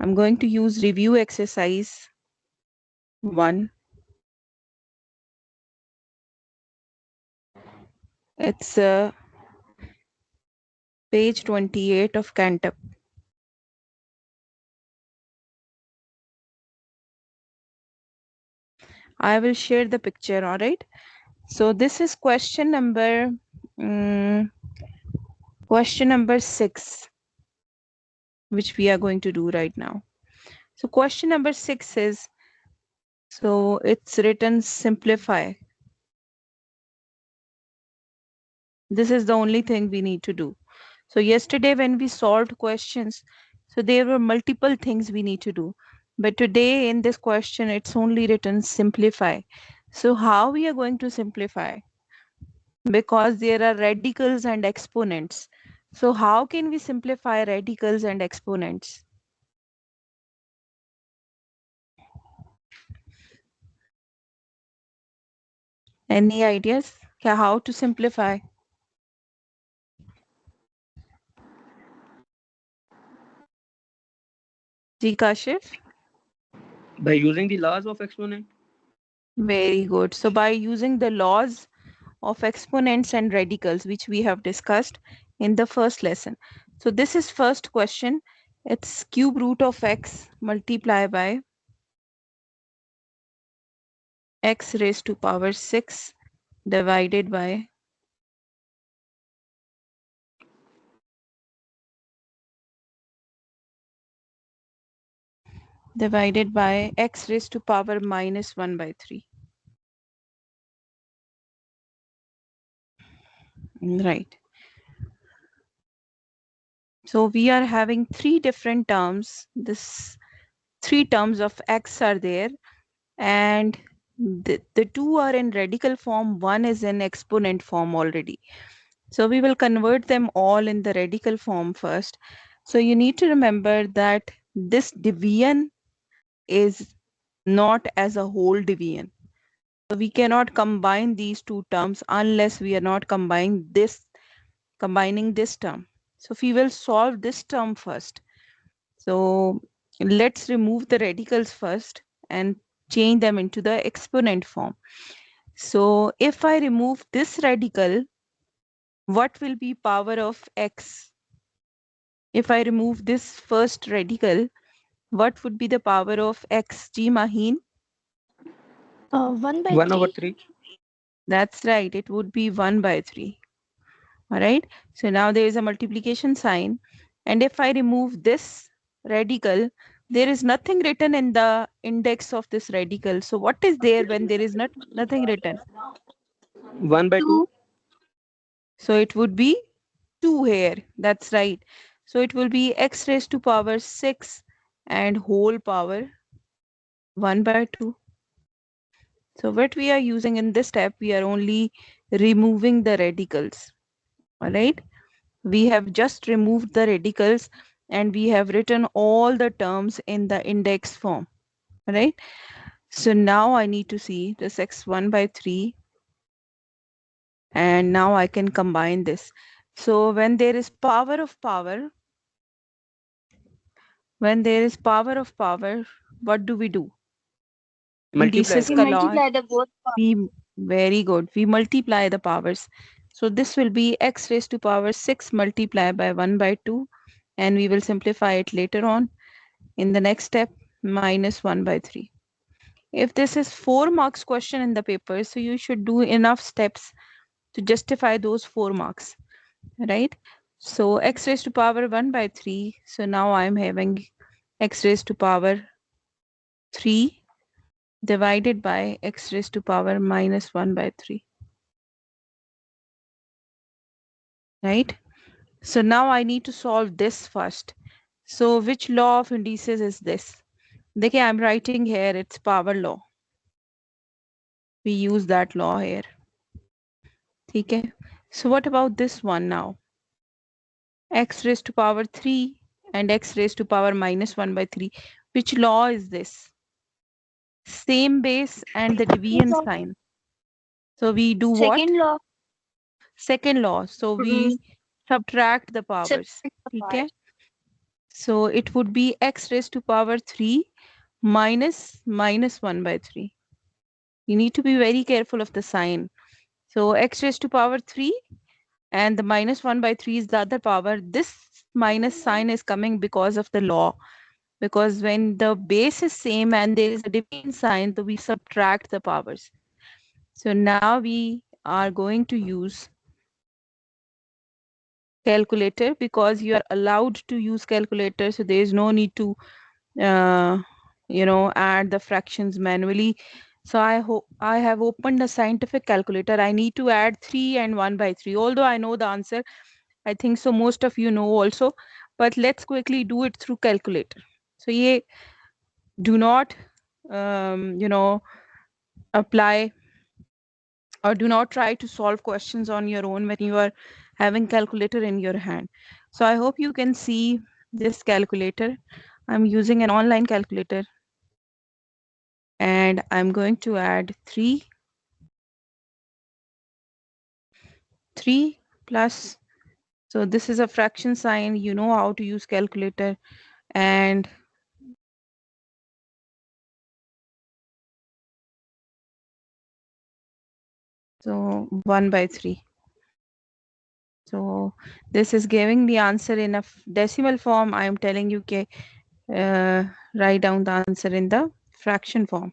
I'm going to use review exercise 1. It's page 28 of Cantup. I will share the picture, all right? So this is question number 6, which we are going to do right now. So question number 6 is, so it's written simplify. This is the only thing we need to do. So yesterday when we solved questions, so there were multiple things we need to do. But today in this question, it's only written simplify. So how we are going to simplify? Because there are radicals and exponents. So how can we simplify radicals and exponents? Any ideas? How to simplify? Ji Kashif? By using the laws of exponent. Very good. So by using the laws of exponents and radicals, which we have discussed in the first lesson. So this is first question. It's cube root of x multiplied by x raised to power 6 divided by x raised to power minus 1 by 3. Right. So we are having three different terms. This 3 terms of x are there, and the 2 are in radical form, 1 is in exponent form already. So we will convert them all in the radical form first. So you need to remember that this division is not as a whole division. So we cannot combine these two terms unless we are not combining this term. So we will solve this term first. So let's remove the radicals first and change them into the exponent form. So if I remove this radical, what will be power of x? If I remove this first radical, what would be the power of x, G Maheen? 1 by 1 3. over 3. That's right, it would be 1 by 3. All right, so now there is a multiplication sign. And if I remove this radical, there is nothing written in the index of this radical. So what is there when there is nothing written? 1 by 2. So it would be 2 here. That's right. So it will be x raised to power 6 and whole power 1 by 2. So what we are using in this step, we are only removing the radicals. All right. We have just removed the radicals and we have written all the terms in the index form. All right. So now I need to see this x1 by 3. And now I can combine this. So when there is power of power, what do we do? Multiply. Indices We ka law. multiply the both parts. Very good. We multiply the powers. So this will be x raised to power 6 multiplied by 1 by 2. And we will simplify it later on in the next step, minus 1 by 3. If this is 4 marks question in the paper, so you should do enough steps to justify those 4 marks, right? So x raised to power 1 by 3. So now I'm having x raised to power 3 divided by x raised to power minus 1 by 3. Right? So now I need to solve this first. So which law of indices is this? देखिए, I'm writing here, it's power law. We use that law here. Okay. So what about this one now? X raised to power 3 and x raised to power minus 1 by 3. Which law is this? Same base and the division sign. So we do what? Second law. Second law. So we subtract the powers. Subtract the Okay. parts. So it would be x raised to power 3 minus 1 by 3. You need to be very careful of the sign. So x raised to power 3 and the minus 1 by 3 is the other power. This minus sign is coming because of the law. Because when the base is same and there is a different sign, so we subtract the powers. So now we are going to use calculator because you are allowed to use calculator. So there is no need to, add the fractions manually. So I hope I have opened a scientific calculator. I need to add 3 and 1 by 3. Although I know the answer, I think so most of you know also, but let's quickly do it through calculator. So yeah, do not, apply or do not try to solve questions on your own when you are having calculator in your hand. So I hope you can see this calculator. I'm using an online calculator and I'm going to add 3 plus, so this is a fraction sign, you know how to use calculator, and so 1 by 3. So this is giving the answer in a decimal form. I am telling you, okay, write down the answer in the fraction form.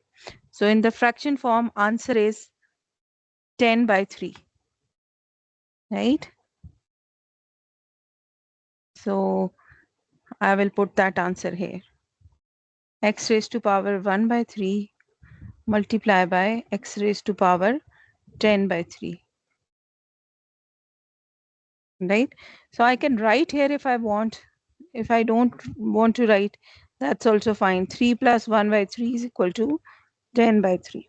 So in the fraction form, answer is 10 by 3, right? So I will put that answer here. X raised to power 1 by 3 multiply by x raised to power 10 by 3. Right? So I can write here if I want. If I don't want to write, that's also fine. 3 plus 1 by 3 is equal to 10 by 3.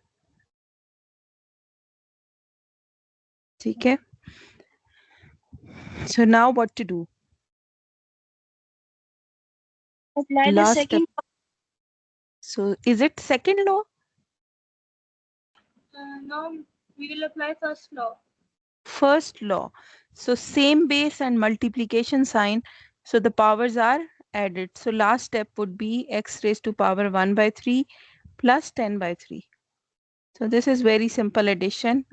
Okay. So now what to do? Apply the Last step. second. So is it second law? No, we will apply first law. First law. So same base and multiplication sign. So the powers are added. So last step would be x raised to power 1 by 3 plus 10 by 3. So this is very simple addition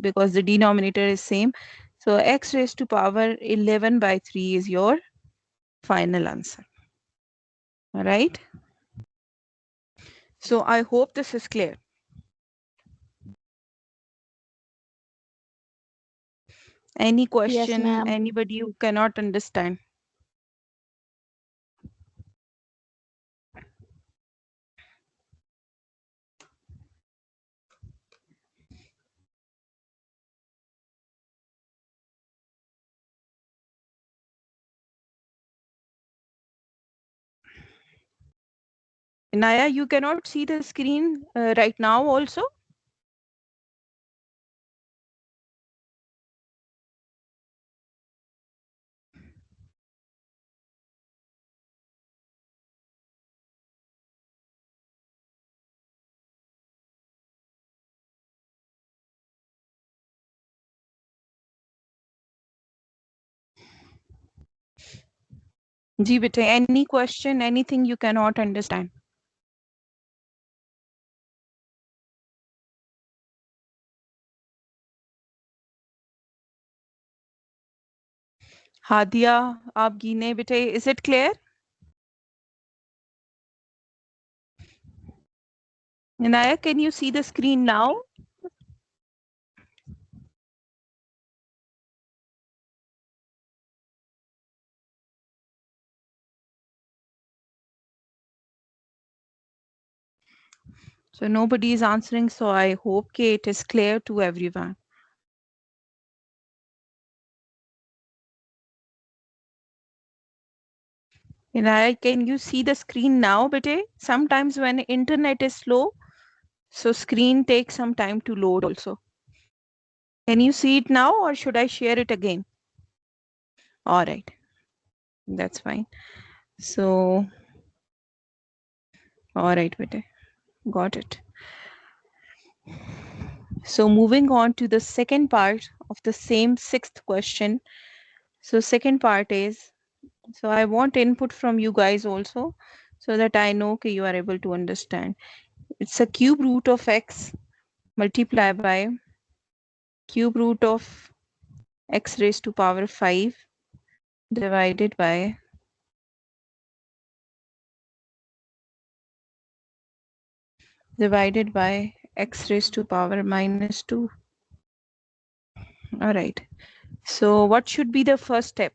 because the denominator is same. So x raised to power 11 by 3 is your final answer. All right. So I hope this is clear. Any question? Yes, ma'am. Anybody who cannot understand? Naya, you cannot see the screen right now also? Ji bete, any question, anything you cannot understand? Hadia, aap gine bete, is it clear? Naya, can you see the screen now? So nobody is answering, so I hope it is clear to everyone. Inaya, can you see the screen now, bete? Sometimes when internet is slow, so screen takes some time to load also. Can you see it now or should I share it again? All right, that's fine. So, all right, bete, got it. So moving on to the second part of the same sixth question. So second part is So I want input from you guys also, so that I know that you are able to understand. It's a cube root of x multiply by cube root of x raised to power 5 divided by x raised to power minus 2. All right. So what should be the first step?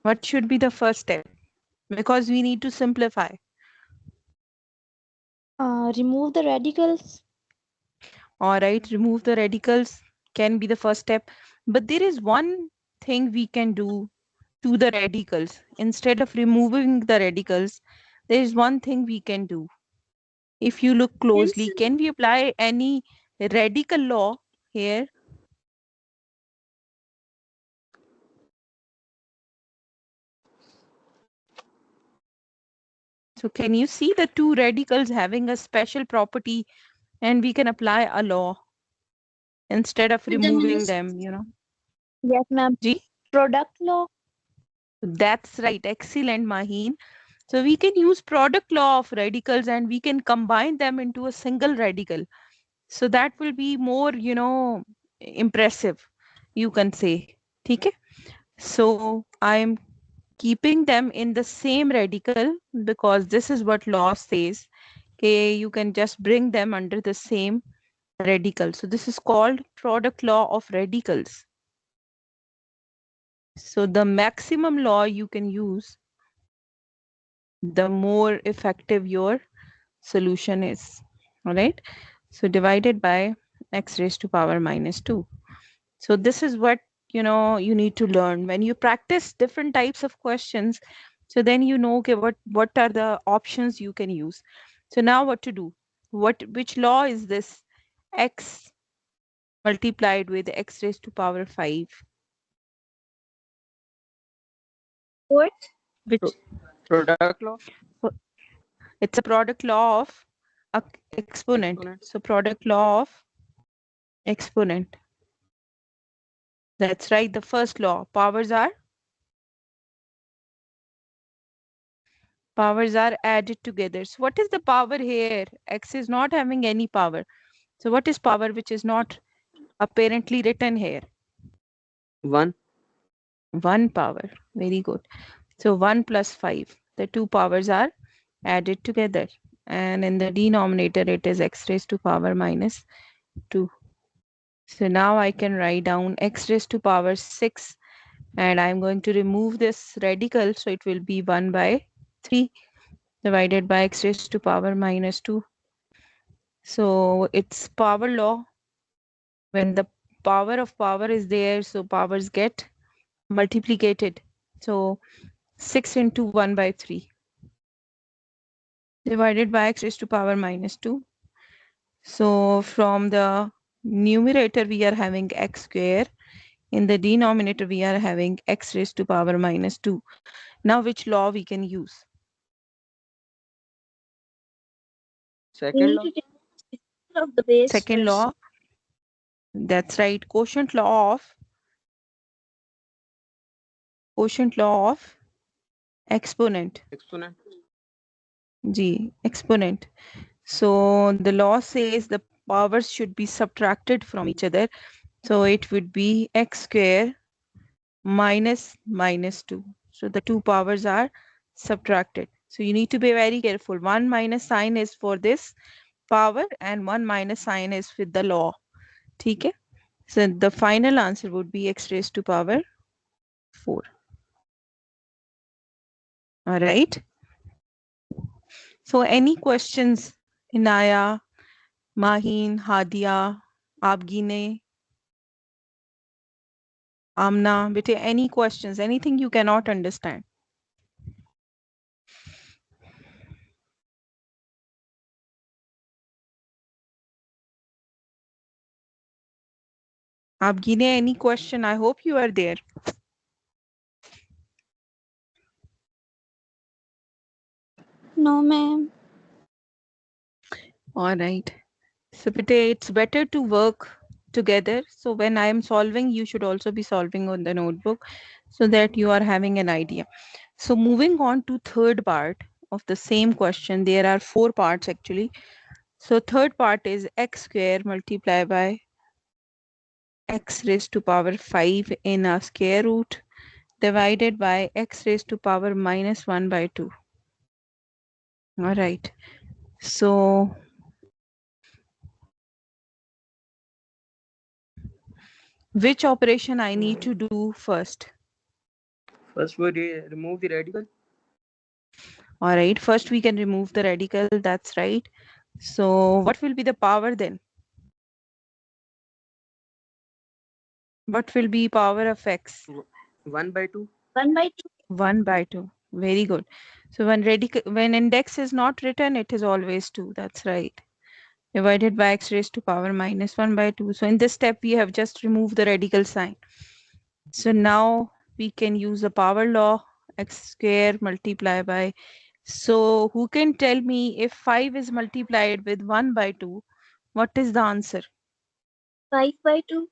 What should be the first step? Because we need to simplify. Remove the radicals. All right, remove the radicals can be the first step. But there is one thing we can do to the radicals. Instead of removing the radicals, there is one thing we can do. If you look closely, Cancel. can we apply any radical law here? So can you see the two radicals having a special property, and we can apply a law instead of Then removing use. them, you know? Yes, ma'am. Ji? Product law. That's right. Excellent, Maheen. So we can use product law of radicals and we can combine them into a single radical. So that will be more, you know, impressive, you can say. Okay. So I'm keeping them in the same radical because this is what law says. Okay, you can just bring them under the same radical. So this is called product law of radicals. So the maximum law you can use, the more effective your solution is. All right. So divided by x raised to power minus 2. So this is what, you know, you need to learn when you practice different types of questions. So then you know, okay, what are the options you can use. So now what to do? Which law is this? X multiplied with x raised to power 5. What? Which Product law. it's a product law of exponent. Exponent. So product law of exponent. That's right. The first law. Powers are added together. So what is the power here? X is not having any power. So what is power which is not apparently written here? 1. 1 power. Very good. So 1 plus 5. The two powers are added together. And in the denominator, it is x raised to power minus 2. So now I can write down x raised to power 6. And I'm going to remove this radical. So it will be 1 by 3 divided by x raised to power minus 2. So it's power law. When the power of power is there, so powers get multiplicated. So 6 into 1 by 3 divided by x raised to power minus 2. So from the numerator, we are having x square. In the denominator, we are having x raised to power minus 2. Now, which law we can use? We Second need law. to take of the base Second first. law. That's right. Quotient law of exponent. Exponent. G, exponent. So the law says the powers should be subtracted from each other. So it would be x square minus minus 2. So the two powers are subtracted. So you need to be very careful. 1 minus sign is for this power and 1 minus sign is with the law. Okay? So the final answer would be x raised to power 4. All right. So any questions, Inaya, Maheen, Hadia, Abgine, Amna, bete, any questions, anything you cannot understand? Abgine, any question? I hope you are there. No, ma'am. All right. So bete, it's better to work together. So when I am solving, you should also be solving on the notebook so that you are having an idea. So moving on to third part of the same question, there are 4 parts actually. So third part is x square multiplied by x raised to power 5 in a square root divided by x raised to power minus 1 by 2. All right. So which operation I need to do first? First we remove the radical. All right. First we can remove the radical. That's right. So what will be the power then? What will be power of x? 1 by 2. 1 by 2. 1 by 2. Very good. So when index is not written, it is always 2. That's right. Divided by x raised to power minus 1 by 2. So in this step, we have just removed the radical sign. So now we can use the power law, x square multiply by. So who can tell me if 5 is multiplied with 1 by 2, what is the answer? 5 by 2.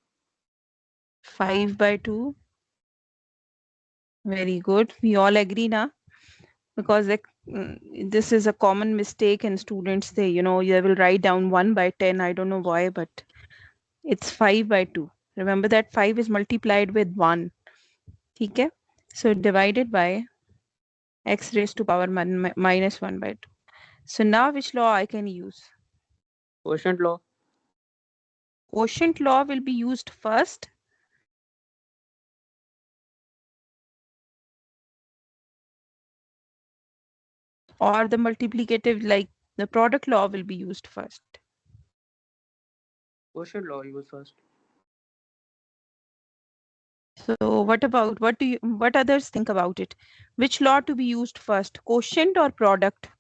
5 by 2. Very good. We all agree now, because this is a common mistake in students. They will write down 1 by 10. I don't know why, but it's 5 by 2. Remember that 5 is multiplied with 1. Okay? So divided by x raised to power minus 1 by 2. So now which law I can use? Quotient law. Quotient law will be used first. Or the multiplicative, like the product law, will be used first. Quotient law use first. So what others think about it? Which law to be used first, quotient or product?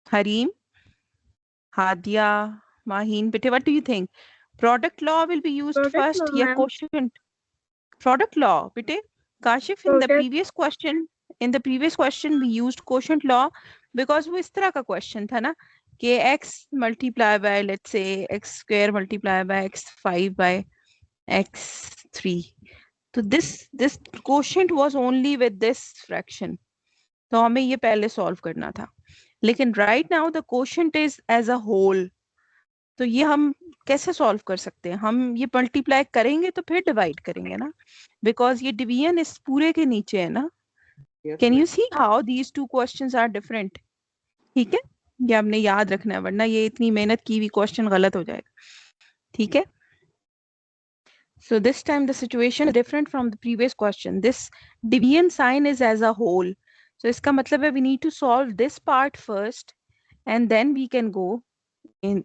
Harim, Hadia, Maheen, Bete, what do you think? Product law will be used Product first, law, yeah, ma'am. quotient? Product law, Bete. Kashif, in the previous question we used quotient law because वो इस तरह का question था ना कि x multiply by, let's say, x square multiply by x5 by x3. So this quotient was only with this fraction. तो हमें ये पहले solve करना था. लेकिन right now the quotient is as a whole. तो ये हम कैसे सॉल्व कर सकते हैं? हम ये मल्टीप्लाई करेंगे तो फिर डिवाइड करेंगे ना, बिकॉज ये डिवीजन इस पूरे के नीचे है ना. Yes, can ma'am. You see how these two questions are different? ठीक है, ये आपने याद रखना है, वरना ये इतनी मेहनत की हुई क्वेश्चन गलत हो जाएगा. ठीक है. So this time the situation is different from the previous question. This division sign is as a whole. So इसका मतलब है we need to solve this part first and then we can go in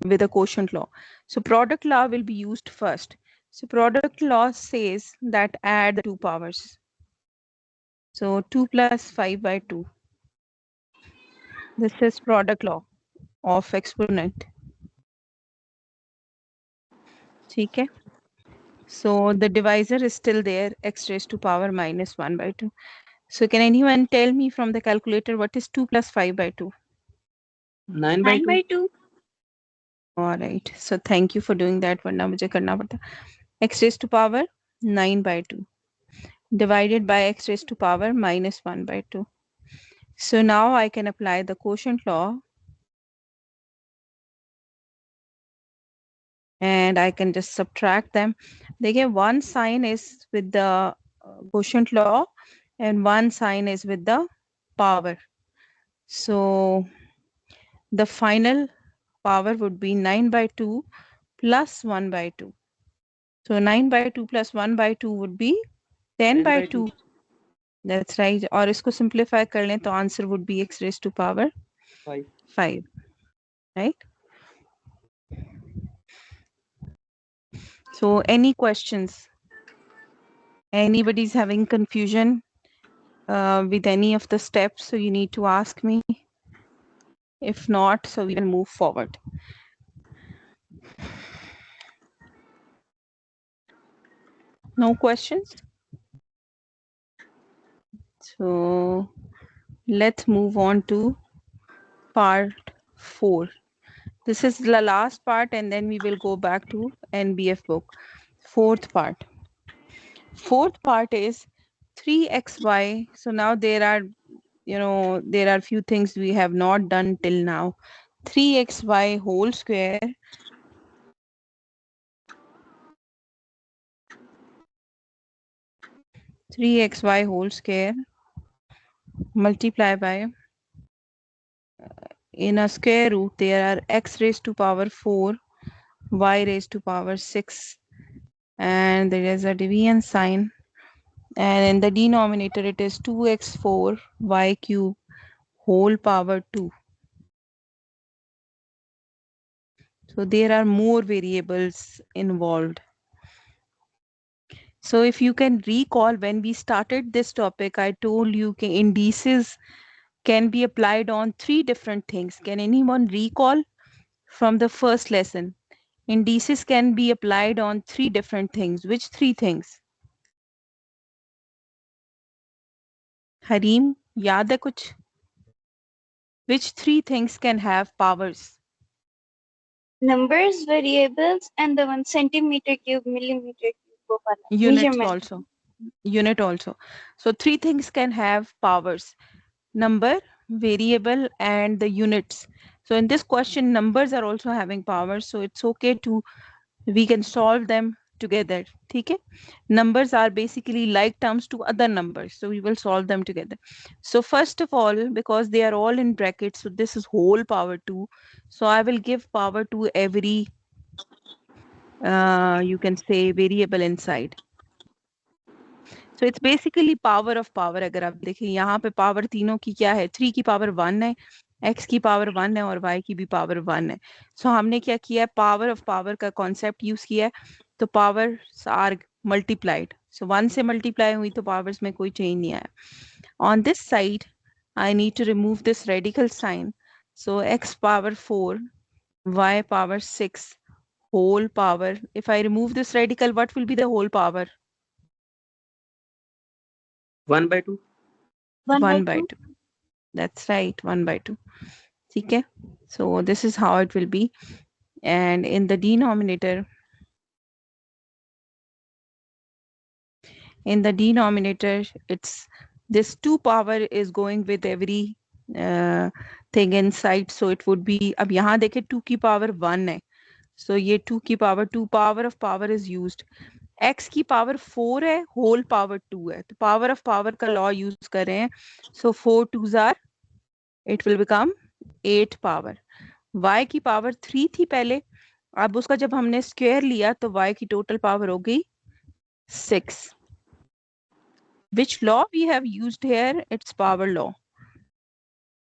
with a quotient law. So product law will be used first. So product law says that add the two powers. So 2 plus 5 by 2. This is product law of exponent. Okay. So the divisor is still there, x raised to power minus 1 by 2. So can anyone tell me from the calculator what is 2 plus 5 by 2? 9 by 9 2. by 2. All right. So thank you for doing that. वरना मुझे करना पड़ता. X raised to power 9 by 2 divided by x raised to power minus 1 by 2. So now I can apply the quotient law and I can just subtract them. देखिए, one sign is with the quotient law and one sign is with the power. So the final power would be 9 by 2 plus 1 by 2. So 9 by 2 plus 1 by 2 would be 10 by 2. That's right. और इसको simplify कर लें तो answer would be x raised to power 5. Right? So any questions? Anybody's having confusion with any of the steps, so you need to ask me. If not, so we will move forward. No questions? So let's move on to part 4. This is the last part, and then we will go back to NBF book. Fourth part is 3xy. So now there are, there are few things we have not done till now. 3xy whole square multiply by, in a square root there are x raised to power 4, y raised to power 6, and there is a division sign, and in the denominator it is 2x4 y cube whole power 2. So there are more variables involved. So if you can recall, when we started this topic, I told you indices can be applied on 3 different things. Can anyone recall from the first lesson? Indices can be applied on 3 different things. Which 3 things? Hareem, yaad hai kuch? Which 3 things can have powers? Numbers, variables, and the one centimeter cube, millimeter cube. वो वाला, Units measurement. also. Unit also. So 3 things can have powers: number, variable, and the units. So in this question, numbers are also having powers. So it's okay we can solve them together. Okay? Numbers are basically like terms to other numbers. So we will solve them together. So first of all, because they are all in brackets, so this is whole power 2. So I will give power to every, you can say, variable inside. So it's basically power of power. अगर आप देखें यहाँ पे power तीनों की क्या है, 3 की पावर 1 है, x की पावर 1 है और y की भी पावर 1 है. सो हमने क्या किया है, पावर ऑफ पावर का कॉन्सेप्ट यूज किया है. तो पावर्स आर मल्टीप्लाइड. सो 1 से मल्टीप्लाई हुई तो पावर्स में कोई चेंज नहीं आया. On this side I need to remove this radical sign. So x power 4, y power 6 whole power. If I remove this radical, what will be the whole power? 1/2. 1 by 2. That's right, 1 by 2. Okay, so this is how it will be. And in the denominator, it's this 2 power is going with every thing inside. So it would be, अब यहाँ देखे 2 की power 1 है. So ये 2 की power 2, power of power is used. x की power 4 है, whole power 2 है. तो power of power का law use कर रहे हैं. So 4 2s are, it will become 8 power. y की पावर 3 थी पहले, अब उसका जब हमने स्क्वायर लिया तो y की टोटल पावर हो गई 6. Which law we have used here? It's power law.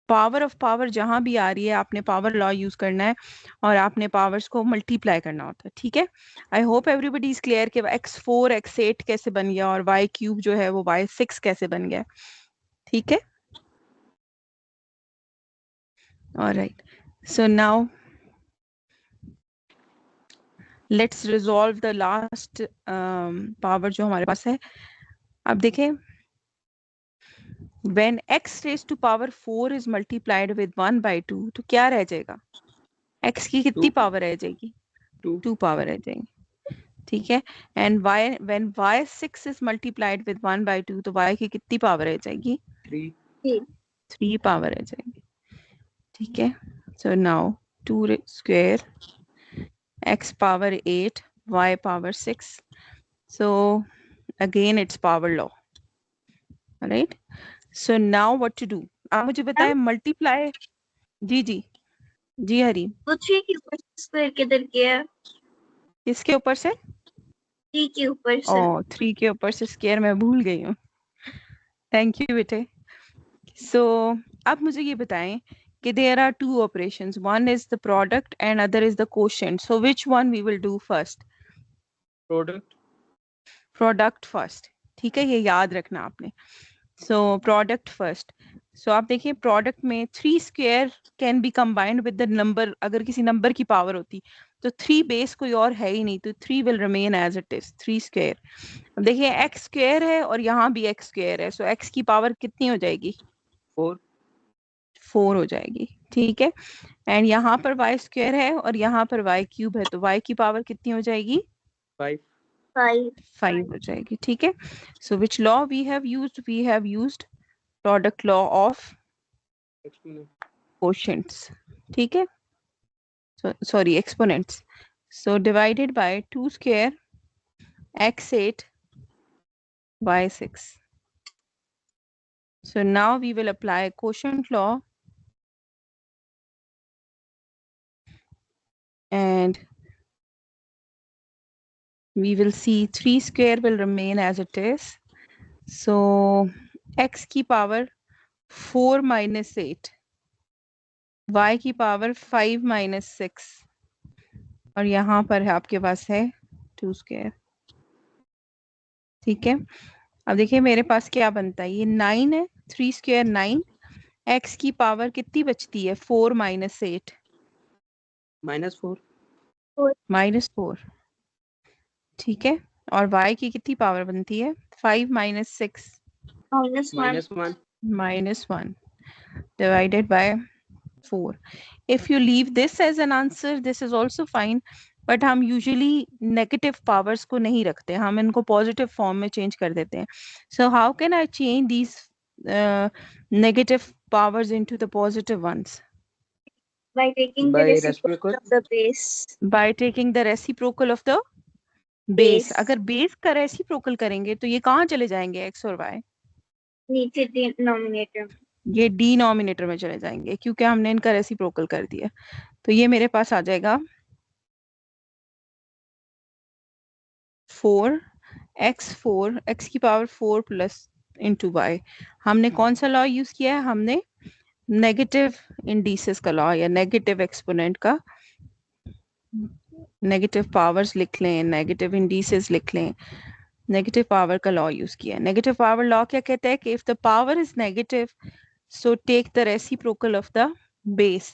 Power of power जहां भी आ रही है आपने पावर लॉ यूज करना है और आपने पावर्स को मल्टीप्लाई करना होता है. ठीक है, I hope everybody is clear कि x4 x8 कैसे बन गया और y क्यूब जो है वो y6 कैसे बन गया. ठीक है, alright. So now let's resolve the last power जो हमारे पास है. अब देखें, when x raised to power 4 is multiplied with 1 by 2, तो क्या रह जाएगा? x की कितनी 2. पावर रह जाएगी? 2. 2 पावर रह जाएगी. ठीक है, and when y6 is multiplied with 1 by 2, तो y की कितनी पावर रह जाएगी? 3. 3 पावर रह जाएगी. ठीक है, so now 2 square x power 8 y power 6. So again it's power law. All right, so now what to do? आप मुझे बताएं, मल्टीप्लाई. जी जी जी हरी, वो 3 के ऊपर स्क्वायर किधर गया? किसके ऊपर से? 3 के ऊपर से. 3 के ऊपर से स्क्वायर मैं भूल गई हूँ. थैंक यू बेटे. सो अब मुझे ये बताएं कि there are two operations. One is the product and other is the quotient. So which one we will do first? Product. Product first. ठीक है, ये याद रखना आपने. So product first. So आप देखिए, product में 3 square can be combined with the number. अगर किसी नंबर की पावर होती तो 3 बेस कोई और है ही नहीं, तो 3 will remain as it is, 3 square. अब देखिए x square है और यहाँ भी x square है, so x की पावर कितनी हो जाएगी? 4. 4 हो जाएगी. ठीक है, एंड यहाँ पर y स्क्वायर है और यहाँ पर y क्यूब है, तो y की पावर कितनी हो जाएगी? 5. 5. 5 हो जाएगी। ठीक है, so which law we have used? We have used product law of Exponent. Quotients. ठीक है, sorry exponents. So divided by 2 square x8 y6. So now we will apply quotient law, and we will see 3 square will remain as it is. So x की power 4 minus 8, y की power 5 minus 6, और यहाँ पर है आपके पास है 2 square। ठीक है, अब देखिए मेरे पास क्या बनता है, ये 9 है, 3 square 9, x की पावर कितनी बचती है? 4 minus 8 -4. minus 4। ठीक है, और y की कितनी पावर बनती है? 5 minus 6 -1. -1. -1 divided by 4. If you leave this as an answer, this is also fine, but हम usually negative powers को नहीं रखते, हम इनको positive form में change कर देते हैं। So how can I change these negative powers into the positive ones? By taking the By reciprocal reciprocal. of the base. By taking the reciprocal of the base. अगर base का reciprocal करेंगे तो ये कहाँ चले जाएंगे x और y? नीचे डिनोमिनेटर. ये डिनोमिनेटर में चले जाएंगे क्योंकि हमने इनका रेसिप्रोकल कर दिया। तो ये मेरे पास आ जाएगा 4 x की पावर 4 प्लस इंटू वाई। हमने कौन सा लॉ यूज किया है? हमने नेगेटिव इंडिसेस का लॉ या नेगेटिव एक्सपोनेंट का, नेगेटिव पावर्स लिख लें, नेगेटिव इंडिसेस लिख लें, नेगेटिव पावर का लॉ यूज किया है। नेगेटिव पावर लॉ क्या कहता है कि if the power is negative so take the reciprocal of the base,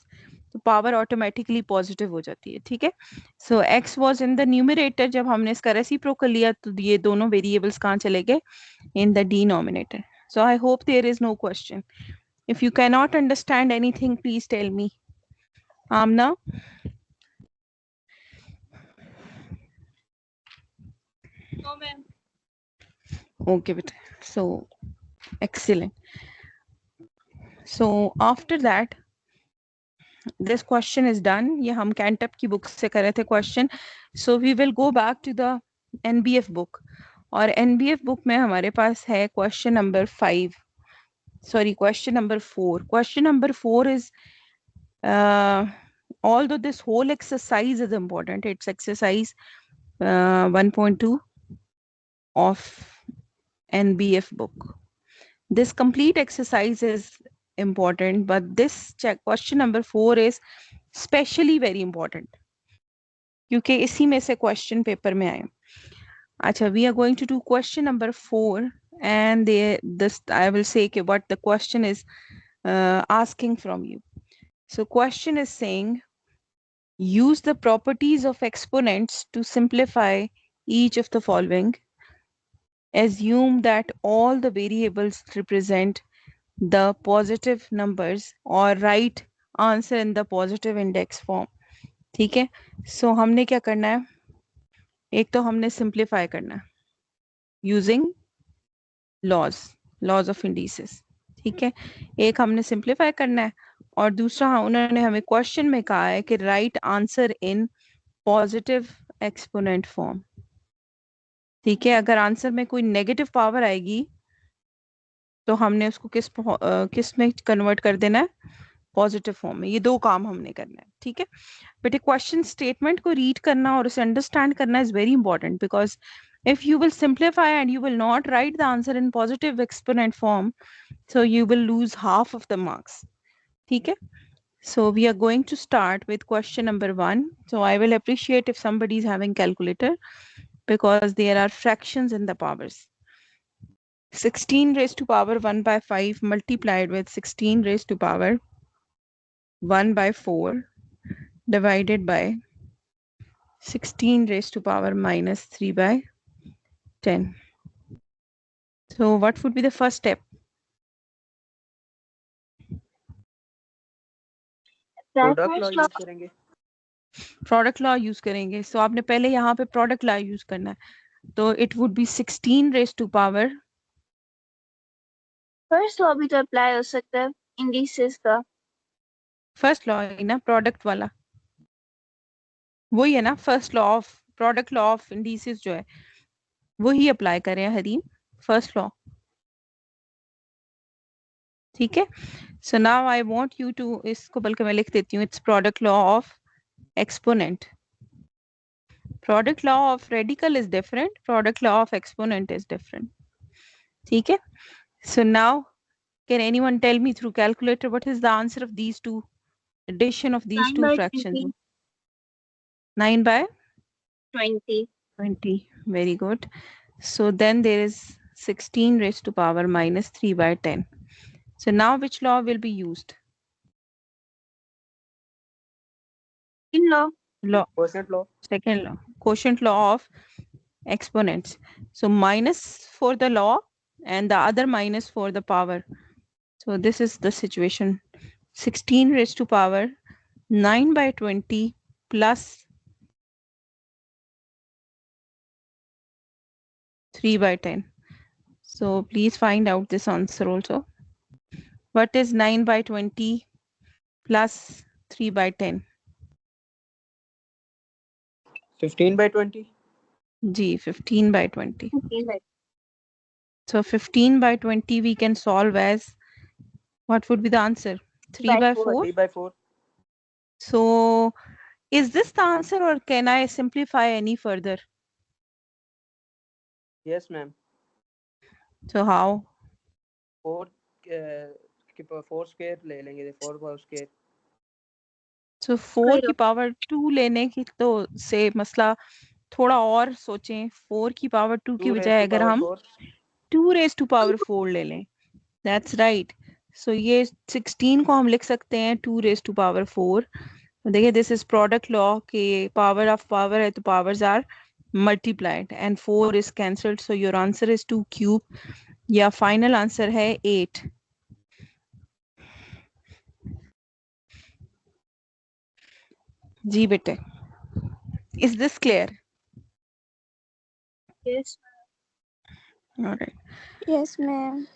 तो पावर ऑटोमेटिकली पॉजिटिव हो जाती है। ठीक है, so x was in the numerator, जब हमने इसका रेसिप्रोकल लिया तो ये दोनों वेरिएबल्स कहाँ चले गए? In the denominator. So I hope there is no question. If you can not understand anything please tell me. Amna? No, ma'am. Okay beta, so excellent. So after that this question is done, ये हम कैंटअप की book से कर रहे थे question. So we will go back to the NBF book, और NBF book में हमारे पास है question number 5, sorry question number 4. Question number 4 is although this whole exercise is important, it's exercise 1.2 of NBF book. This complete exercise is important, but this question number 4 is specially very important क्योंकि इसी में से question paper में आए। अच्छा, we are going to do question number 4, and this I will say what the question is asking from you. So question is saying use the properties of exponents to simplify each of the following. Assume that all the variables represent the positive numbers or write answer in the positive index form. ठीक है, सो हमने क्या करना है? एक तो हमने simplify करना है यूजिंग लॉज ऑफ इंडिसेस। ठीक है, एक हमने सिंप्लीफाई करना है, और दूसरा उन्होंने हमें क्वेश्चन में कहा है कि right answer in positive exponent form. ठीक है, अगर आंसर में कोई नेगेटिव पावर आएगी तो हमने उसको किस में कन्वर्ट कर देना है? पॉजिटिव फॉर्म में। ये दो काम हमने करना है। ठीक है, बट एक क्वेश्चन स्टेटमेंट को रीड करना और उसे अंडरस्टैंड करना is very important, because if you will simplify and you will not write the answer in positive exponent form, so you will lose half of the marks. ठीक है, so we are going to start with question number 1. So I will appreciate if somebody is having calculator, because there are fractions in the powers. 16 raised to power 1 by 5 multiplied with 16 raised to power 1 by 4 divided by 16 raised to power minus 3 by 10. So what would be the first step? Product law First law. Use करेंगे। Product law use करेंगे, सो आपने पहले यहाँ पे product law use करना है, तो it would be 16 raise to power, first law भी तो अप्लाई हो सकता है इंडिसेस का। फर्स्ट लॉ है ना प्रोडक्ट वाला, वही है ना first law of product law of indices जो है वही अप्लाई करें हरीम, फर्स्ट लॉ। ठीक है, so now I want you to, इसको बल्कि मैं लिख देती हूँ, it's product law of exponent. Product law of radical is different, product law of exponent is different. ठीक है, so now can anyone tell me through calculator what is the answer of these two, addition of these 9 two by fractions? 20. 9 by 20. 20, very good. So then there is 16 raised to power minus 3 by 10. So now which law will be used? In law. Law, quotient law. second law, quotient law of exponents. So minus for the law and the other minus for the power. So this is the situation. 16 raised to power 9 by 20 plus 3 by 10. So please find out this answer also. What is 9 by 20 plus 3 by 10? 15 by 20। G, 15 by 20. Okay, right. So 15 by 20 we can solve as, what would be the answer? 3 by 4. 3 by 4। So is this the answer or can I simplify any further? Yes ma'am. So how? 4 4 square ले लेंगे, 4 power square. So 4 की power 2 लेने की तो से मसला थोड़ा और सोचें, 4 की पावर 2 की 2 रेज बजाय टू अगर पावर हम 4। 2 रेज टू पावर 4 ले लें, दैट्स राइट। सो ये 16 को हम लिख सकते हैं 2 रेज टू पावर 4। देखिए दिस इज प्रोडक्ट लॉ के पावर ऑफ पावर है तो powers are multiplied and 4 is cancelled, so your answer is 2 cube, या फाइनल आंसर है 8। जी बेटे, is this clear? Yes. Alright, Yes, ma'am.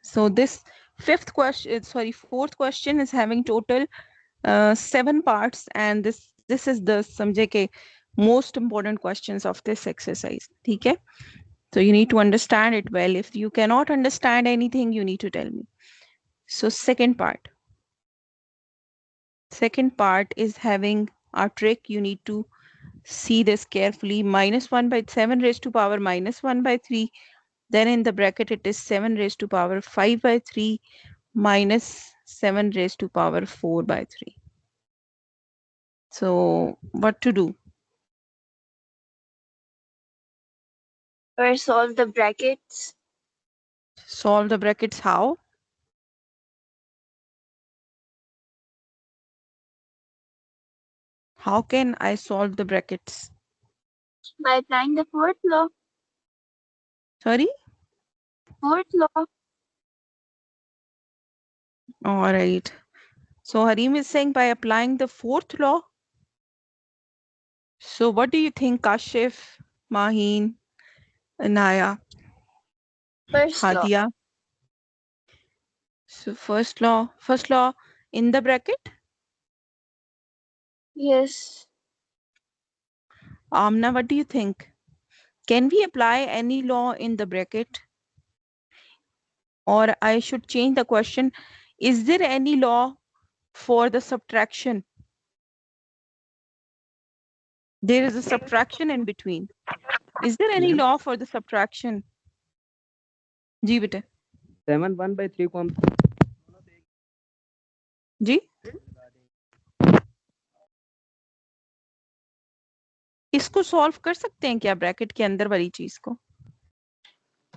so this fourth question is having total 7 parts, and this is the समझे के most important questions of this exercise. ठीक है, so you need to understand it well. If you cannot understand anything, you need to tell me. So second part is having a trick. You need to see this carefully. Minus 1 by 7 raised to power minus 1 by 3, then in the bracket it is 7 raised to power 5 by 3 minus 7 raised to power 4 by 3. So what to do? Or solve the brackets. Solve the brackets how? How can I solve the brackets? By applying the fourth law. Sorry? Fourth law. All right. So Harim is saying by applying the fourth law. So what do you think, Kashif, Maheen, Anaya, First law. Hadia? So first law in the bracket. Yes. Amna, what do you think? Can we apply any law in the bracket? Or I should change the question. Is there any law for the subtraction? There is a subtraction in between. Is there any law for the subtraction? जी बेटे 7 1 by 3 को हम जी इसको solve कर सकते हैं क्या bracket के अंदर वाली चीज को?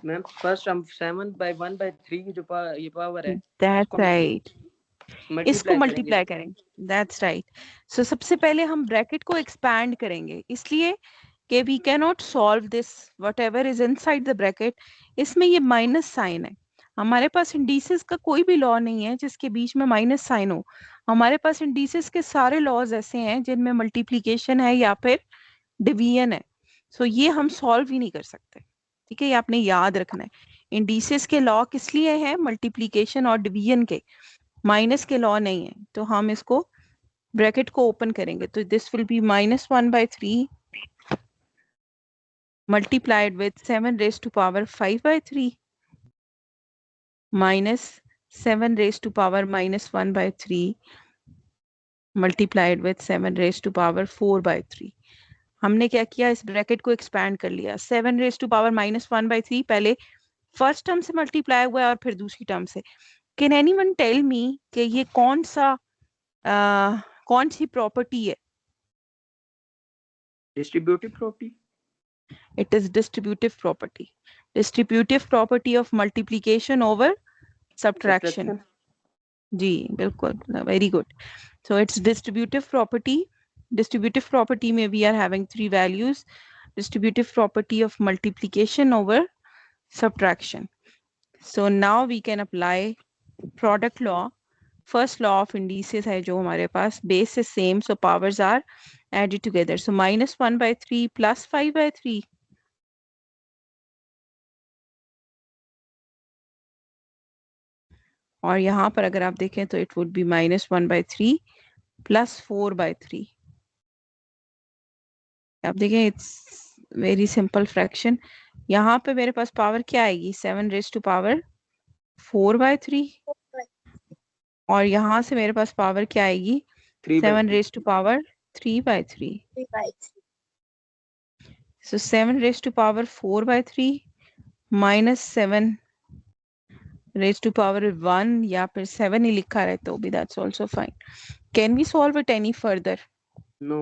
मैम फर्स्ट हम 7 by 1 by 3 की जो ये पावर है दैट्स राइट, इसको मल्टीप्लाई मल्टीप्लाई करेंगे। That's right. सो सबसे पहले हम ब्रैकेट को एक्सपैंड करेंगे, इसलिए कि we can not solve this whatever is inside the bracket. इसमें ये माइनस साइन है, हमारे पास इंडिसेस का कोई भी लॉ नहीं है जिसके बीच में माइनस साइन हो। हमारे पास इंडिसेस के सारे लॉज ऐसे हैं जिनमें मल्टीप्लीकेशन है या फिर डिवीजन है। सो ये हम सॉल्व ही नहीं कर सकते। ठीक है, ये आपने याद रखना है। इंडिसेस के लॉ किस लिए हैं? मल्टीप्लीकेशन और डिवीजन के, माइनस के लॉ नहीं है। तो हम इसको ब्रैकेट को ओपन करेंगे तो this will be -1/3 multiplied with 7 raised to power 5/3 minus 7 raised to power -1/3 multiplied with 7 raised to power 4/3। हमने क्या किया, इस ब्रैकेट को एक्सपैंड कर लिया। 7 raised to power -1/3 पहले फर्स्ट टर्म से मल्टीप्लाई हुआ है और फिर दूसरी टर्म से। कैन एनीवन टेल मी कि ये कौन सी प्रॉपर्टी है? Distributive property. It is distributive property. Distributive property of multiplication over subtraction. जी बिल्कुल, very good. So it's distributive property. Distributive property में we are having three values. Distributive property of multiplication over subtraction. So now we can apply product law. First law of indices है जो हमारे पास, base is same, so powers are added together. So -1/3 plus 5/3. और यहाँ पर अगर आप देखें तो इट वुड बी -1/3 प्लस 4/3। आप देखें इट्स वेरी सिंपल फ्रैक्शन। यहाँ पे मेरे पास पावर क्या आएगी? 7 raised to power 4/3। और यहाँ से मेरे पास पावर क्या आएगी? 7 raised to power 3/3। So 7 raised to power 4/3 minus 7 raised to power 1, या फिर 7 ही लिखा रहे तो भी that's also fine. Can we solve it any further? No.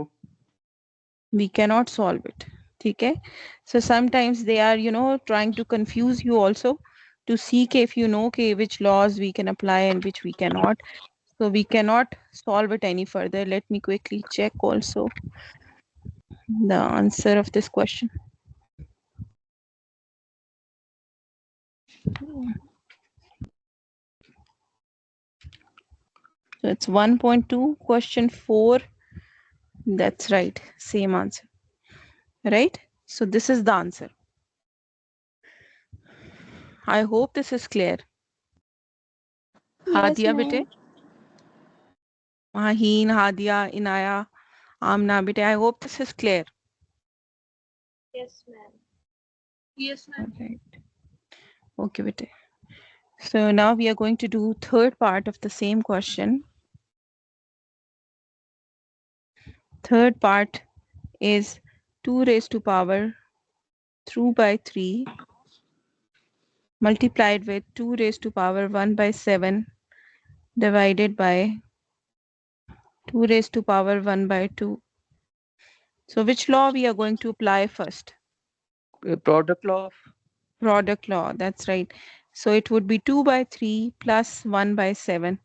We cannot solve it. ठीक है? So sometimes they are trying to confuse you also to see if you know which laws we can apply and which we cannot. So we cannot solve it any further. Let me quickly check also the answer of this question. So it's 1.2, question 4. That's right, same answer. Right? So this is the answer. I hope this is clear. Hadia bete, Maheen, Hadia, Inaya, Amna bete, I hope this is clear. Yes, ma'am. Yes, ma'am. Right. Okay, bete. So now we are going to do third part of the same question. Third part is 2 raised to power 2/3 multiplied with 2 raised to power 1/7 divided by 2 raised to power 1/2. So which law we are going to apply first? Product law of Product law, that's right. So it would be 2/3 plus 1/7.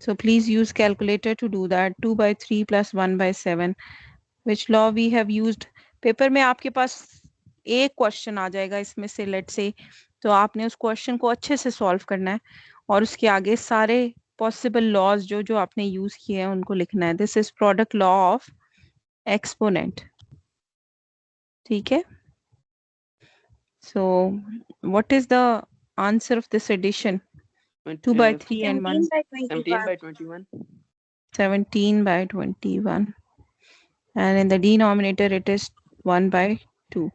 So please use calculator to do that. 2/3 plus 1/7. Which law we have used? Paper में आपके पास एक question आ जाएगा इसमें से, late से, तो आपने उस क्वेश्चन को अच्छे से सॉल्व करना है और उसके आगे सारे पॉसिबल लॉज जो जो आपने यूज किए हैं उनको लिखना है। This is product law of exponent. ठीक है? So what is the answer of this addition? 2/3 and 1. 17/21. 17 by 21. 17/21. And in the denominator it is 1/2.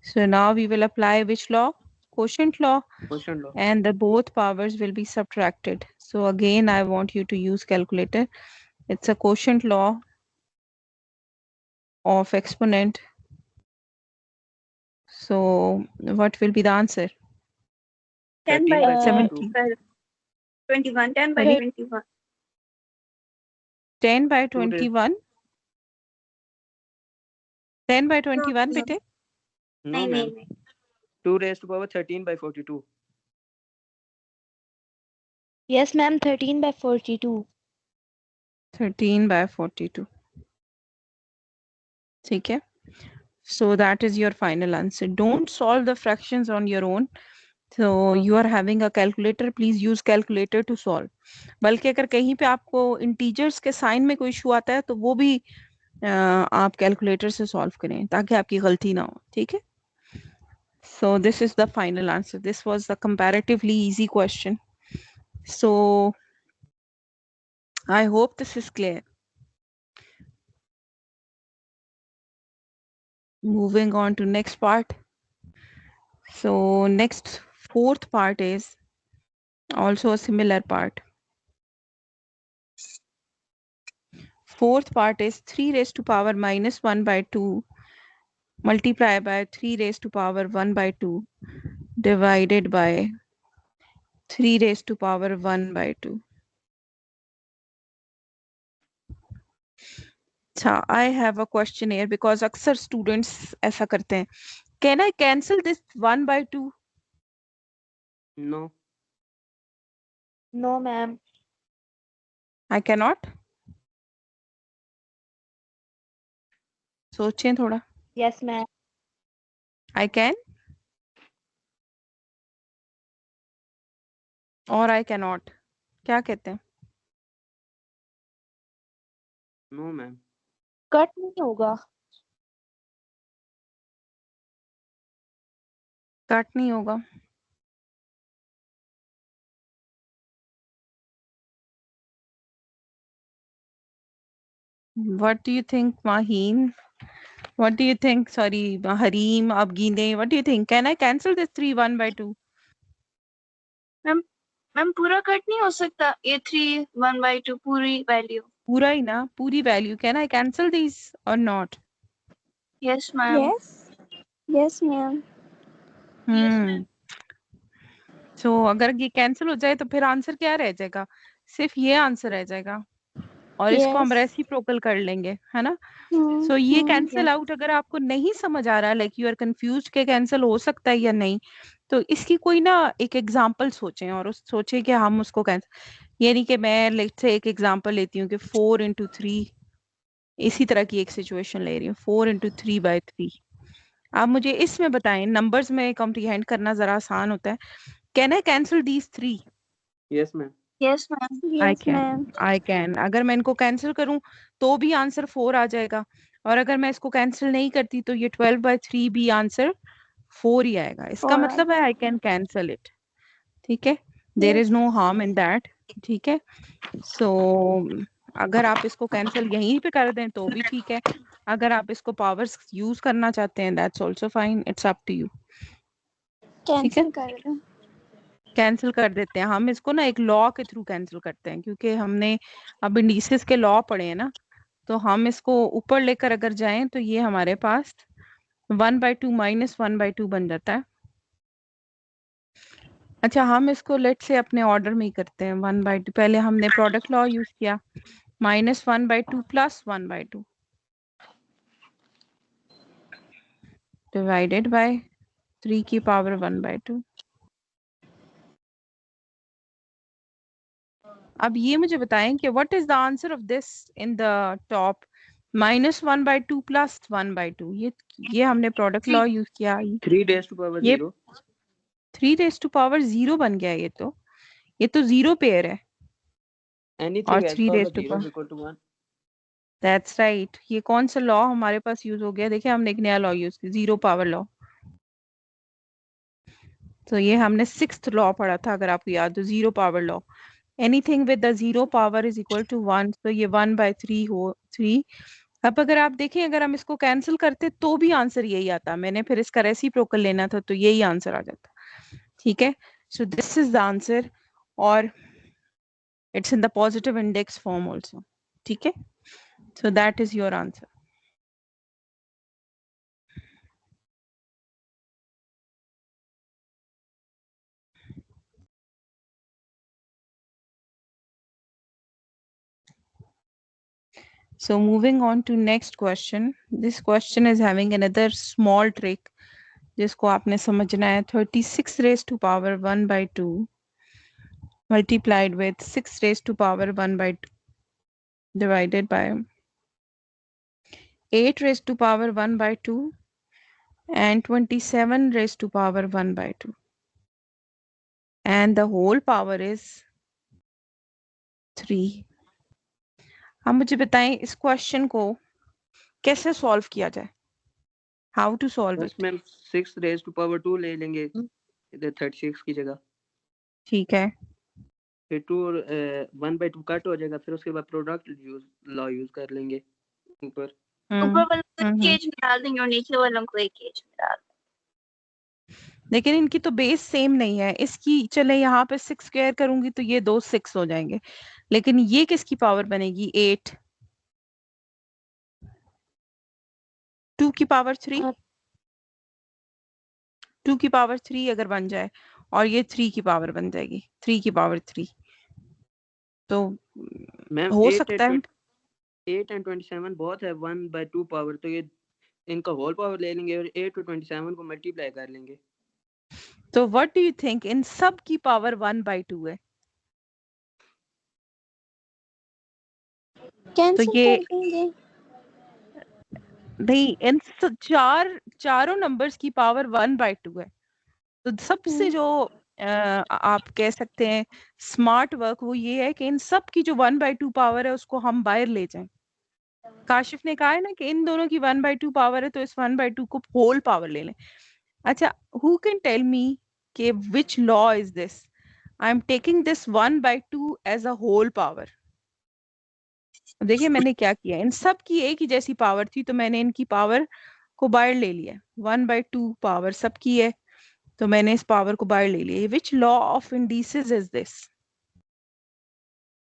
So now we will apply which law? Quotient law. Quotient law. And the both powers will be subtracted. So again I want you to use calculator. It's a quotient law of exponent. So what will be the answer? 10 by 17. 21. 10 by Sorry? 21. 10 by 2 raised- 21. 10 by 21 no. bete. No, नहीं ma'am. नहीं 2 raised to power 13 by 42. Yes, ma'am. 13 by 42. 13 by 42. ठीक है? So that is your final answer. Don't solve the fractions on your own. So you are having a calculator, please use calculator to solve. बल्कि अगर कहीं पे आपको integers के sign में कोई इशू आता है तो वो भी आप कैलकुलेटर से सॉल्व करें ताकि आपकी गलती ना हो, ठीक है? So this is the final answer. This was a comparatively easy question. So I hope this is clear. Moving on to next part. So next fourth part is also a similar part. Fourth part is 3 raised to power minus 1 by 2 multiply by 3 raised to power 1 by 2 divided by 3 raised to power 1 by 2. So I have a question here because अक्सर students ऐसा करते हैं. Can I cancel this 1 by 2? No. No, ma'am. I cannot. सोचें थोड़ा. Yes, ma'am. I can or I cannot. क्या कहते हैं? No, ma'am. Cut नहीं होगा. कट नहीं होगा. What do you think, Maheen? What do you think? Sorry, Hareem, Abgine. What do you think? Can I cancel this 3 1 by 2? Ma'am पूरा cut नहीं हो सकता ये 3 1 by 2 पूरी वैल्यू. पूरा ही ना, पूरी value. Can I cancel these or not? Yes ma'am. Yes. Yes, ma'am. So अगर ये कैंसिल हो जाए तो फिर आंसर क्या रह जाएगा? सिर्फ ये आंसर रह जाएगा और इसको हम Yes. रेसिप्रोकल कर लेंगे, है ना? Hmm. सो ये Hmm. कैंसिल आउट अगर आपको नहीं समझ आ रहा, लाइक यू आर कंफ्यूज के कैंसिल हो सकता है या नहीं, तो इसकी कोई ना एक एग्जांपल सोचें और उस सोचे कि हम उसको कैंसिल, यानी कि मैं लेट से एक एग्जांपल लेती हूँ कि 4 into 3, इसी तरह की एक सिचुएशन ले रही हूँ, 4 into 3 by 3. आप मुझे इसमें बताएं, नंबर्स में कॉम्प्रिहेंड करना जरा आसान होता है. Can I cancel these 3? Yes, ma'am. Yes ma'am. Yes, ma'am. I can. अगर मैं इनको कैंसिल करूं तो भी आंसर 4 आ जाएगा और अगर मैं इसको कैंसिल नहीं करती तो ये 12 by 3 भी आंसर 4 ही आएगा. इसका 4. मतलब है आई कैन कैंसिल इट. ठीक है, there is no harm in that. ठीक है, सो अगर आप इसको कैंसिल यहीं पे कर दें तो भी ठीक है. अगर आप इसको पावर्स यूज करना चाहते हैं that's also fine, it's up to you. ठीक है, Cancel कर दो. कैंसिल कर देते हैं हम इसको ना, एक लॉ के थ्रू कैंसिल करते हैं क्योंकि हमने अब इंडिसेस के लॉ पढ़े हैं ना, तो हम इसको ऊपर लेकर अगर जाएं तो ये हमारे पास 1 by 2 minus 1 by 2 बन जाता है. अच्छा, हम इसको लेट से अपने ऑर्डर में ही करते हैं. 1 by 2 पहले हमने प्रोडक्ट लॉ यूज किया, -1 by 2 plus 1 by 2 divided by 3 की पावर 1 by 2. अब ये मुझे बताएं कि what is the answer of this in the top. -1 by 2 plus 1 by 2, ये हमने प्रोडक्ट लॉ यूज किया. 3 raised to power ये 0. 3 raised to power 0 बन गया. ये तो 0 पेयर है Anything और else 3 power raised to 0 power. is equal to 1. That's right. ये कौन सा लॉ हमारे पास यूज हो गया? देखिए हमने एक नया लॉ यूज किया, 0 पावर लॉ. तो ये हमने 6th लॉ पढ़ा था अगर आपको याद हो, 0 power law. Anything with the 0 power is equal to 1. तो ये 1 by 3 हो 3. अब अगर आप देखें, अगर हम इसको कैंसिल करते तो भी आंसर यही आता. मैंने फिर इसका रेसिप्रोकल लेना था तो यही आंसर आ जाता. ठीक है, so this is the answer और it's in the positive index form also. ठीक है, so that is your answer. So moving on to next question. This question is having another small trick जिसको आपने समझना है. 36 raised to power 1 by 2 multiplied with 6 raised to power 1 by 2 divided by 8 raised to power 1 by 2 and 27 raised to power 1 by 2 and the whole power is 3। अब मुझे बताएं इस question को कैसे सॉल्व किया जाए, हाउ टू सॉल्व बस it. Ma'am 6 raise to power 2 ले लेंगे इधर 36 की जगह, ठीक है, फिर 2 1 by 2 कट हो जाएगा, फिर उसके बाद प्रोडक्ट लॉ यूज कर लेंगे ऊपर। ऊपर वालों को हम्म। केज में डाल देंगे और नीचे वालों को एक केज में डाल लेकिन इनकी तो बेस सेम नहीं है। इसकी चले यहाँ पे 6 स्क्वायर करूंगी तो ये दो 6 हो जाएंगे, लेकिन ये किसकी पावर बनेगी 8, 2 की पावर 3, 2 की पावर 3 अगर बन जाए और ये 3 की पावर बन जाएगी, 3 की पावर 3। तो मैम हो 8 सकता है। and 27 बहुत है 1 by 2 पावर, तो ये इनका होल पावर ले लेंगे और 8 और 27 को मल्टीप्लाई कर लेंगे। तो व्हाट डू यू थिंक, इन सब की पावर 1/2 है, तो कैंसिल ये कर देंगे। नहीं, इन चारों नंबर्स की पावर 1/2 है। तो सबसे जो आप कह सकते हैं स्मार्ट वर्क वो ये है कि इन सब की जो 1/2 पावर है उसको हम बाहर ले जाएं। काशिफ ने कहा है ना कि इन दोनों की 1/2 पावर है तो इस 1/2 को होल पावर ले लें। अच्छा, हु कैन टेल मी कि which law is this? I am taking this 1/2 as a whole power. देखिए मैंने क्या किया, इन सब की एक ही जैसी पावर थी तो मैंने इनकी पावर को बाहर ले लिया। 1/2 पावर सबकी है तो मैंने इस पावर को बाहर ले लिया। Which law of indices is this?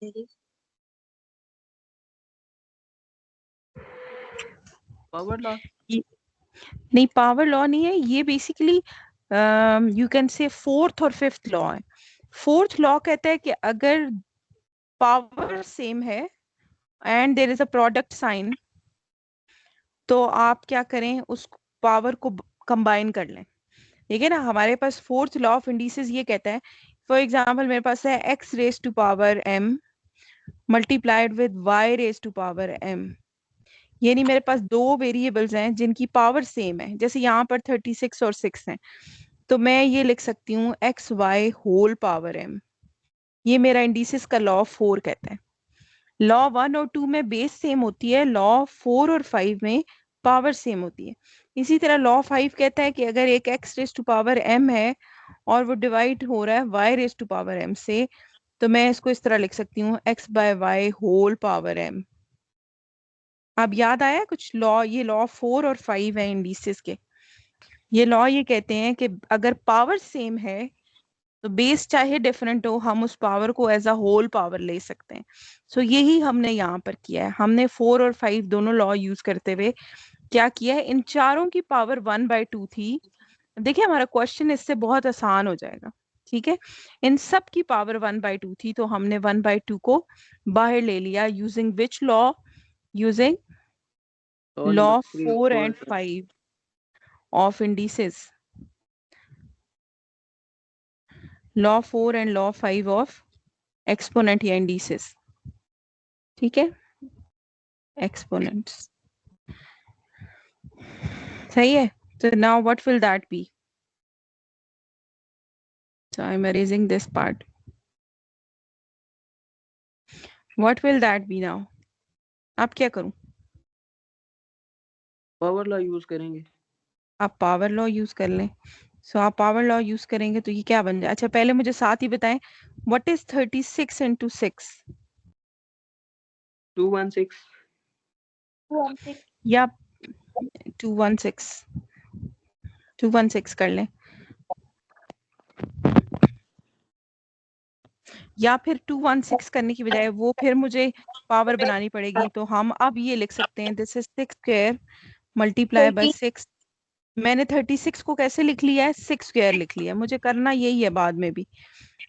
देंगे। पावर लॉ नहीं, पावर लॉ नहीं है ये, basically you can say fourth और फिफ्थ लॉ है। फोर्थ लॉ कहता है कि अगर पावर सेम है and there is a product sign, तो आप क्या करें, उस पावर को कंबाइन कर लें। ठीक है ना, हमारे पास फोर्थ लॉ ऑफ इंडिसेस ये कहता है, फॉर एग्जांपल मेरे पास है x raise to power m multiplied with y raise to power m। यानी मेरे पास दो वेरिएबल्स हैं जिनकी पावर सेम है, जैसे यहाँ पर 36 और 6 हैं, तो मैं ये लिख सकती हूँ x y whole power m। ये मेरा इंडिसेस का लॉ 4 कहता है। लॉ 1 और 2 में बेस सेम होती है, लॉ 4 और 5 में पावर सेम होती है। इसी तरह लॉ 5 कहता है कि अगर एक x raise to power m है और वो डिवाइड हो रहा है y raise to power m से, तो मैं इसको इस तरह लिख सकती हूँ x by y whole power m। अब याद आया कुछ लॉ? ये लॉ 4 और 5 है इंडिसेस के। ये लॉ ये कहते हैं कि अगर पावर सेम है तो बेस चाहे डिफरेंट हो, हम उस पावर को एज अ होल पावर ले सकते हैं। सो यही हमने यहाँ पर किया है। हमने 4 और 5 दोनों लॉ यूज करते हुए क्या किया है, इन चारों की पावर 1/2 थी। देखिए हमारा क्वेश्चन इससे बहुत आसान हो जाएगा। ठीक है, इन सब की पावर 1/2 थी तो हमने 1/2 को बाहर ले लिया using which law? Using law number law 3 4 4 and 5 of indices, law 4 and law 5 of exponent या इंडिसेस। ठीक है, एक्सपोनेंट्स, सही है। So now what will that be? So I'm erasing this part. What will that be now? अब क्या करूं? Power law use करेंगे। आप पावर लॉ यूज कर लें। सो आप पावर लॉ यूज करेंगे तो ये क्या बन जाए? अच्छा पहले मुझे साथ ही बताएं, व्हाट इज 36 into 6? 216 216 या 216, 216 कर लें, या फिर 216 करने की बजाय वो फिर मुझे पावर बनानी पड़ेगी। तो हम अब ये लिख सकते हैं this is 6 square multiply by 6। मैंने 36 को कैसे लिख लिया है? 6 स्क्वायर लिख लिया है, मुझे करना यही है बाद में भी।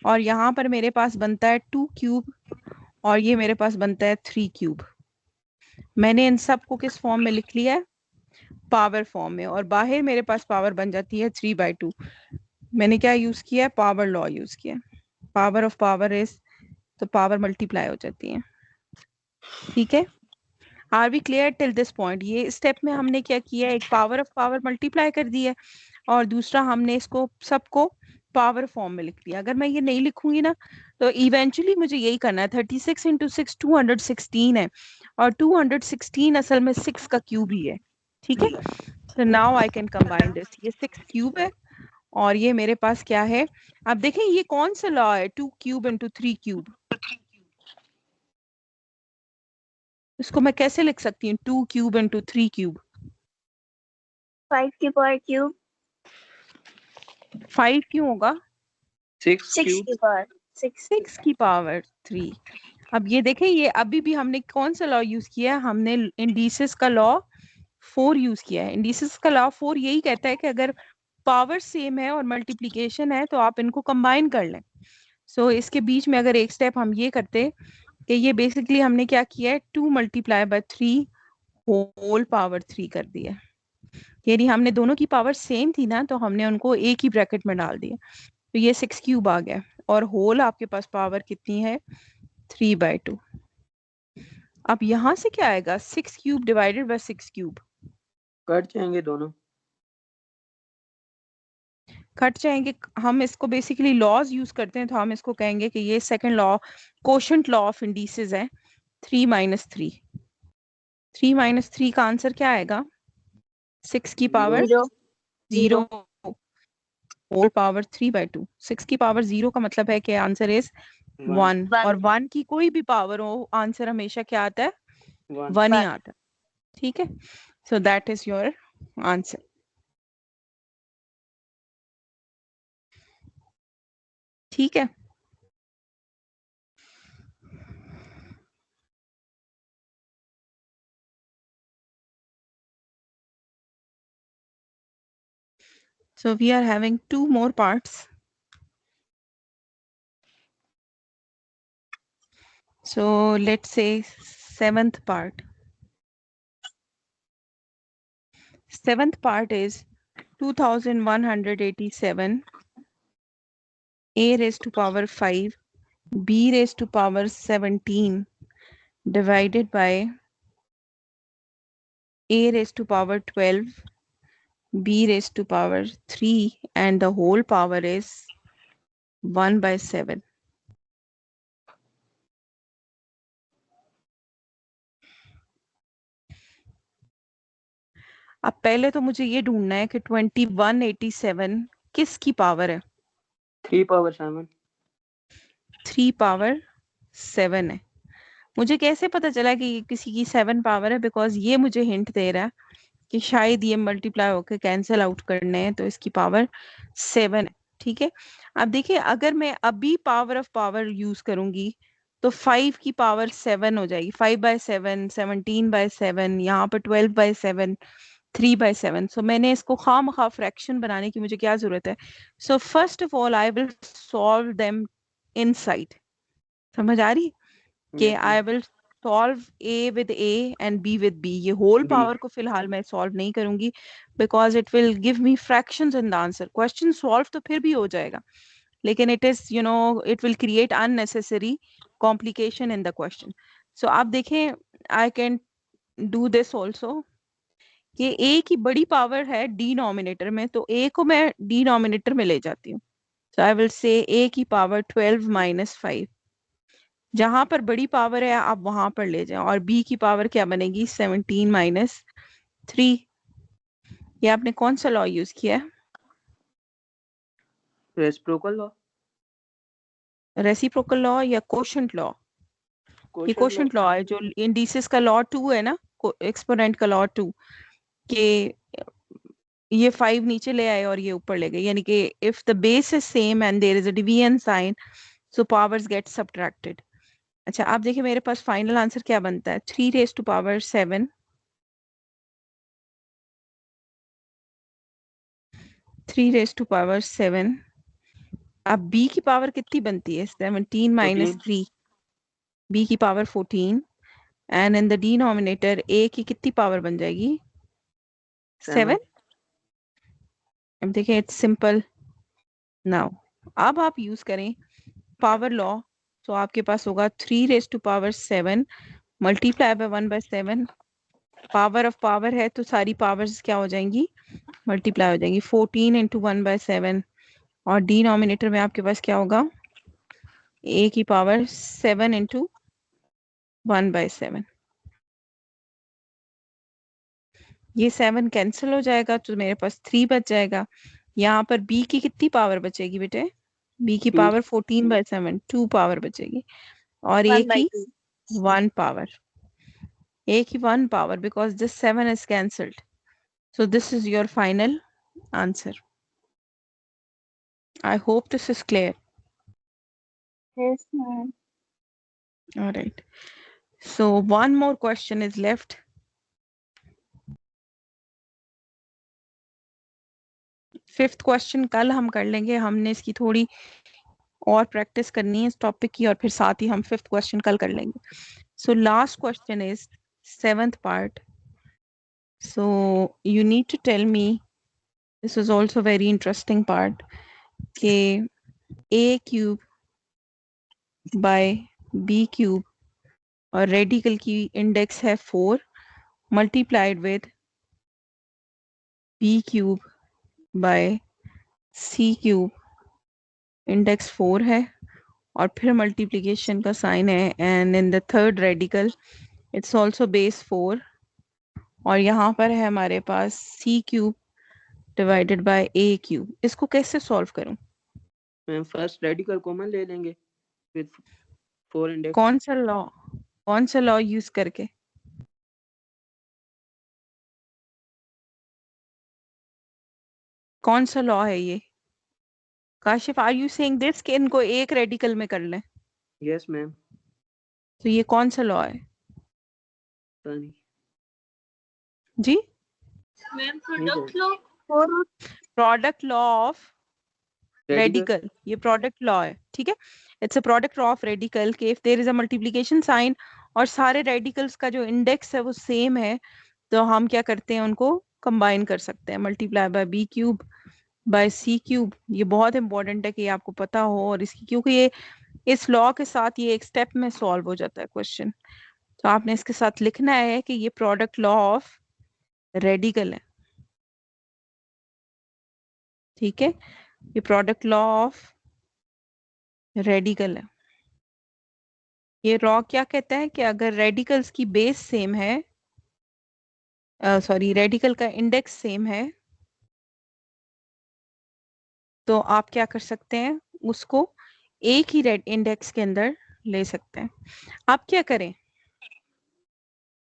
और यहाँ पर मेरे पास बनता है 2 क्यूब और ये मेरे पास बनता है 3 क्यूब। मैंने इन सब को किस फॉर्म में लिख लिया है? पावर फॉर्म में। और बाहर मेरे पास पावर बन जाती है 3/2। मैंने क्या यूज किया है? पावर लॉ यूज किया। पावर ऑफ पावर इज, तो पावर मल्टीप्लाई हो जाती है। ठीक है, are we clear till this point? ये स्टेप में हमने क्या किया, एक पावर ऑफ पावर मल्टीप्लाई कर दी है और दूसरा हमने इसको सबको पावर फॉर्म में लिख दिया। अगर मैं ये नहीं लिखूंगी ना तो इवेंचुअली मुझे यही करना है। 36 इंटू 6 216 है और 216 असल में 6 का क्यूब ही है। ठीक है, so now I can combine this। ये 6 क्यूब है और ये मेरे पास क्या है, अब देखें ये कौन सा लॉ है, 2 क्यूब इंटू 3 क्यूब। इसको मैं कैसे लिख सकती हूँ, 2 क्यूब इंटू 3 क्यूब? 5 की पावर क्यूब, 5 क्यों होगा? 6 6 क्यूब। की पावर 6 6 की पावर 3। अब ये देखें, ये अभी भी हमने कौन सा लॉ यूज किया है, हमने इंडिसेस का लॉ 4 यूज किया है। इंडिसेस का लॉ 4 यही कहता है कि अगर पावर सेम है और मल्टीप्लिकेशन है तो आप इनको कंबाइन कर लें। सो इसके बीच में अगर एक स्टेप हम ये करते कि ये बेसिकली हमने क्या किया है, 2 मल्टीप्लाई बाय 3 होल पावर 3 कर दिया। यानी हमने दोनों की पावर सेम थी ना तो हमने उनको एक ही ब्रैकेट में डाल दिया, तो ये 6 क्यूब आ गया और होल आपके पास पावर कितनी है, 3/2। अब यहाँ से क्या आएगा, 6 cube divided by 6 cube. Cut जाएंगे दोनों। कट जाएंगे। हम इसको बेसिकली लॉज यूज करते हैं तो हम इसको कहेंगे कि ये second law, quotient law of indices है। 3 माइनस 3, 3 माइनस 3 का आंसर क्या आएगा, 6 की पावर 0 0 होल पावर 3/2। 6 की पावर 0 का मतलब है कि आंसर इज 1 और 1 की कोई भी पावर हो आंसर हमेशा क्या आता है, 1 ही आता है। ठीक है, so that is your answer. ठीक है, so we are having 2 more parts. So let's say 7th part. 7th part is 2187 a raised to power 5 b raised to power 17 divided by a raised to power 12 b raised to power 3 and the whole power is 1/7. अब पहले तो मुझे ये ढूंढना है कि 2187 किसकी power है, 3 पावर 7। 3 पावर 7 है। मुझे कैसे पता चला कि ये किसी की 7 पावर है, बिकॉज ये मुझे हिंट दे रहा है कि शायद ये मल्टीप्लाई होकर कैंसिल आउट करने हैं तो इसकी पावर 7 है। ठीक है, अब देखिए अगर मैं अभी पावर ऑफ पावर यूज करूंगी तो 5 की पावर 7 हो जाएगी, 5/7, 17/7, यहाँ पर 12/7, 3/7। सो मैंने इसको खामखा फ्रैक्शन बनाने की मुझे क्या जरूरत है, so first of all I will solve them inside. समझ आ रही कि I will solve A with A and B with B. ये होल B। पावर को फिलहाल मैं सॉल्व नहीं करूंगी because it will give me fractions in the answer. Question solve तो फिर भी हो जाएगा लेकिन it is it will create unnecessary complication in the question. So आप देखें, I can do this also कि ए की बड़ी पावर है डिनोमिनेटर में, तो ए को मैं डिनोमिनेटर में ले जाती हूँ। सो आई विल से ए की पावर 12-5, जहां पर बड़ी पावर है आप वहां पर ले जाओ, और बी की पावर क्या बनेगी, 17-3। ये आपने कौन सा लॉ यूज किया है, रेसिप्रोकल लॉ। रेसिप्रोकल लॉ या कोशेंट लॉ? ये क्वेश्चन लॉ। कोशेंट लॉ है, जो इंडिसेस का लॉ 2 है ना, एक्सपोनेंट का लॉ 2, के ये 5 नीचे ले आए और ये ऊपर ले गए, यानी कि if the base is same and there is a division sign so powers get subtracted. अच्छा आप देखिए मेरे पास फाइनल आंसर क्या बनता है, 3 raised to power 7, 3 raised to power 7। अब b की पावर कितनी बनती है, 17 माइनस 14। 3, b की power 14 and in the denominator a की कितनी पावर बन जाएगी, 7। 7। अब देखिए इट्स सिंपल नाउ। अब आप यूज करें पावर लॉ, तो आपके पास होगा 3 raised to power 7 multiply by 1/7, power of power है तो सारी पावर्स क्या हो जाएंगी, मल्टीप्लाई हो जाएंगी। 14 इंटू 1/7, और डिनोमिनेटर में आपके पास क्या होगा, a की पावर 7 इंटू 1/7। ये 7 कैंसिल हो जाएगा तो मेरे पास 3 बच जाएगा। यहाँ पर b की कितनी पावर बचेगी बेटे, b की 2 पावर 14/7, 2 पावर बचेगी, और a 1 by की 2. 1 पावर, a की 1 power, because this 7 is cancelled. So this is your final answer. I hope this is clear. Yes, ma'am. All right. So one more question is left. Fifth question कल हम कर लेंगे, हमने इसकी थोड़ी और प्रैक्टिस करनी है इस टॉपिक की, और फिर साथ ही हम फिफ्थ क्वेश्चन कल कर लेंगे। So last question is seventh part. So you need to tell me, this is also very interesting part, कि a cube by b cube और रेडिकल की इंडेक्स है 4 multiplied with b cube by c cube, index 4 है, और फिर multiplication का sign है, and in the third radical it's also base 4, और यहाँ पर है हमारे पास c cube divided by a cube. इसको कैसे सॉल्व करूं? मैम फर्स्ट रेडिकल कॉमन ले लेंगे विद 4 इंडेक्स। कौन सा लॉ यूज करके? कौन सा लॉ है ये? Kashif, are you saying this कि इनको एक रेडिकल में कर लें? Yes ma'am. तो ये कौन सा लॉ है पता नहीं। जी? Ma'am, नहीं product sir. law 4 product law of radical. Radical, ये प्रोडक्ट लॉ है, ठीक है। It's a product law of radical कि if there is a multiplication sign और सारे रेडिकल्स का जो इंडेक्स है वो सेम है, तो हम क्या करते हैं, उनको कंबाइन कर सकते हैं, multiply by b cube by c cube. ये बहुत इंपॉर्टेंट है कि ये आपको पता हो, और इसकी क्योंकि ये इस लॉ के साथ ये एक स्टेप में सॉल्व हो जाता है क्वेश्चन। तो आपने इसके साथ लिखना है कि ये प्रोडक्ट लॉ ऑफ रेडिकल है, ठीक है। ये प्रोडक्ट लॉ ऑफ रेडिकल है। ये लॉ क्या कहता है कि अगर रेडिकल्स की बेस सेम है, सॉरी रेडिकल का इंडेक्स सेम है, तो आप क्या कर सकते हैं, उसको एक ही रेड इंडेक्स के अंदर ले सकते हैं। आप क्या करें,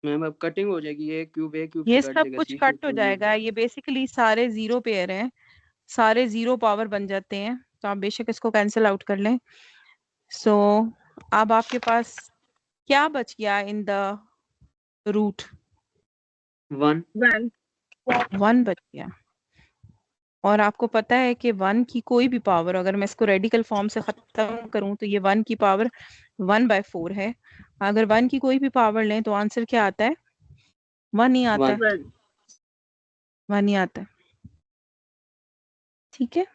मैम अब कटिंग हो जाएगी, ए क्यूब ये से कट सब जाएगा, कुछ सी क्यूब कट हो तो नहीं। जाएगा, ये बेसिकली सारे जीरो पेयर हैं, सारे जीरो पावर बन जाते हैं, तो आप बेशक इसको कैंसिल आउट कर लें। सो अब आपके पास क्या बच गया इन द रूट? 1। 1. 1 बच गया। और आपको पता है कि 1 की कोई भी पावर, अगर मैं इसको रेडिकल फॉर्म से खत्म करूं तो ये 1 की पावर 1/4 है। अगर 1 की कोई भी पावर लें तो आंसर क्या आता है? 1 ही आता है, 1. 1 ही आता है, ठीक है।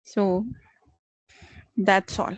So that's all.